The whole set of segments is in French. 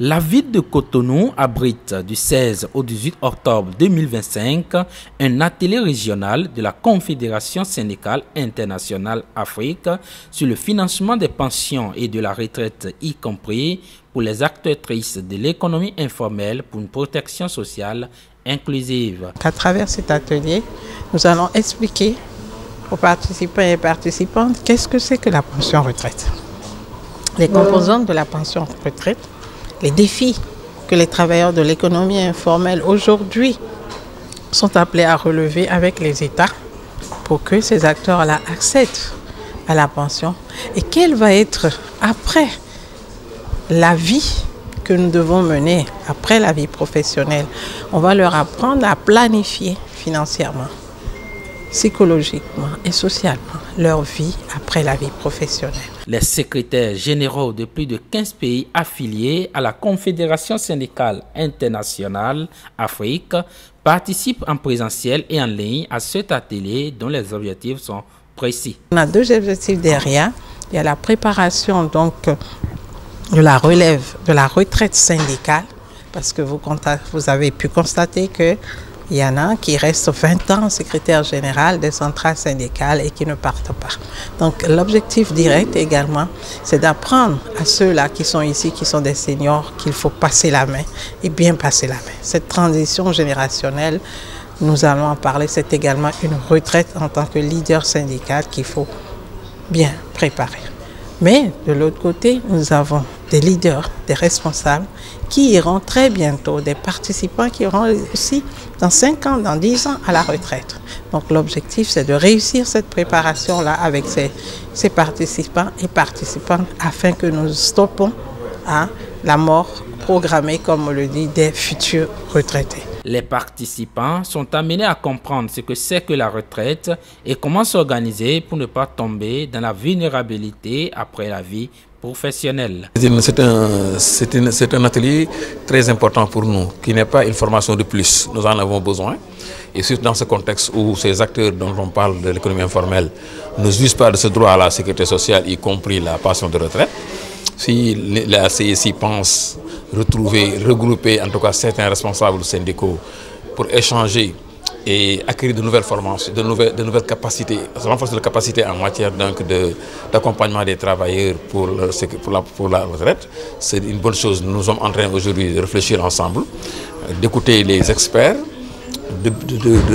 La ville de Cotonou abrite du 16 au 18 octobre 2025 un atelier régional de la Confédération syndicale internationale Afrique sur le financement des pensions et de la retraite, y compris pour les actrices de l'économie informelle pour une protection sociale inclusive. À travers cet atelier, nous allons expliquer aux participants et participantes qu'est-ce que c'est que la pension retraite, les composantes de la pension retraite, les défis que les travailleurs de l'économie informelle aujourd'hui sont appelés à relever avec les États pour que ces acteurs-là accèdent à la pension et quelle va être après la vie que nous devons mener, après la vie professionnelle. On va leur apprendre à planifier financièrement, psychologiquement et socialement leur vie après la vie professionnelle. Les secrétaires généraux de plus de 15 pays affiliés à la Confédération syndicale internationale Afrique participent en présentiel et en ligne à cet atelier dont les objectifs sont précis. On a deux objectifs derrière. Il y a la préparation donc de la relève de la retraite syndicale, parce que vous avez pu constater que il y en a qui restent 20 ans secrétaire général des centrales syndicales et qui ne partent pas. Donc l'objectif direct également, c'est d'apprendre à ceux-là qui sont ici, qui sont des seniors, qu'il faut passer la main et bien passer la main. Cette transition générationnelle, nous allons en parler, c'est également une retraite en tant que leader syndical qu'il faut bien préparer. Mais de l'autre côté, nous avons des leaders, des responsables qui iront très bientôt, des participants qui iront aussi dans 5 ans, dans 10 ans à la retraite. Donc l'objectif, c'est de réussir cette préparation-là avec ces participants et participantes afin que nous stoppons la mort programmée, comme on le dit, des futurs retraités. Les participants sont amenés à comprendre ce que c'est que la retraite et comment s'organiser pour ne pas tomber dans la vulnérabilité après la vie professionnelle. C'est un atelier très important pour nous, qui n'est pas une formation de plus. Nous en avons besoin. Et surtout dans ce contexte où ces acteurs dont on parle de l'économie informelle ne jouissent pas de ce droit à la sécurité sociale, y compris la pension de retraite. Si la CSI pense regrouper en tout cas certains responsables syndicaux pour échanger et acquérir de nouvelles formations, de nouvelles capacités, renforcer les capacités en matière d'accompagnement des travailleurs pour la retraite, c'est une bonne chose. Nous sommes en train aujourd'hui de réfléchir ensemble, d'écouter les experts,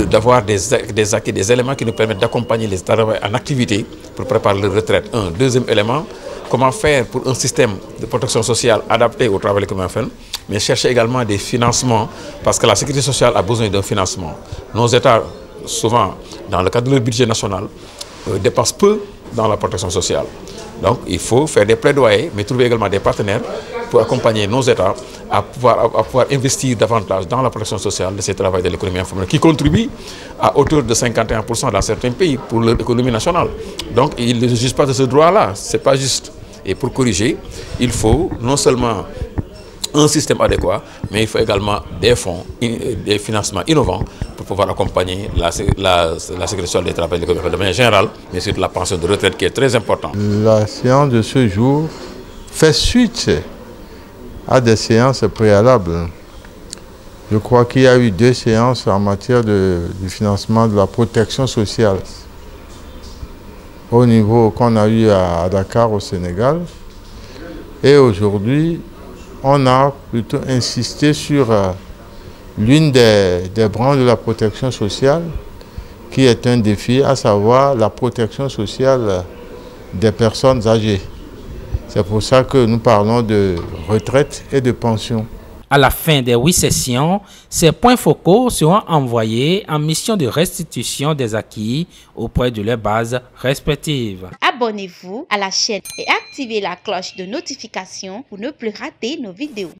d'avoir des éléments qui nous permettent d'accompagner les travailleurs en activité pour préparer leur retraite. Un deuxième élément, comment faire pour un système de protection sociale adapté au travail économique, mais chercher également des financements, parce que la sécurité sociale a besoin d'un financement. Nos États, souvent, dans le cadre de leur budget national, dépensent peu dans la protection sociale. Donc, il faut faire des plaidoyers, mais trouver également des partenaires pour accompagner nos États à pouvoir investir davantage dans la protection sociale de ces travailleurs de l'économie informelle, qui contribuent à hauteur de 51% dans certains pays pour l'économie nationale. Donc, ils ne jugent pas de ce droit-là, ce n'est pas juste. Et pour corriger, il faut non seulement un système adéquat, mais il faut également des fonds, des financements innovants pour pouvoir accompagner la sécurité sociale des travailleurs de manière générale, mais surtout la pension de retraite qui est très importante. La séance de ce jour fait suite à des séances préalables. Je crois qu'il y a eu 2 séances en matière du financement de la protection sociale au niveau qu'on a eu à Dakar au Sénégal. Et aujourd'hui, on a plutôt insisté sur l'une des branches de la protection sociale qui est un défi, à savoir la protection sociale des personnes âgées. C'est pour ça que nous parlons de retraite et de pension. À la fin des 8 sessions, ces points focaux seront envoyés en mission de restitution des acquis auprès de leurs bases respectives. Abonnez-vous à la chaîne et activez la cloche de notification pour ne plus rater nos vidéos.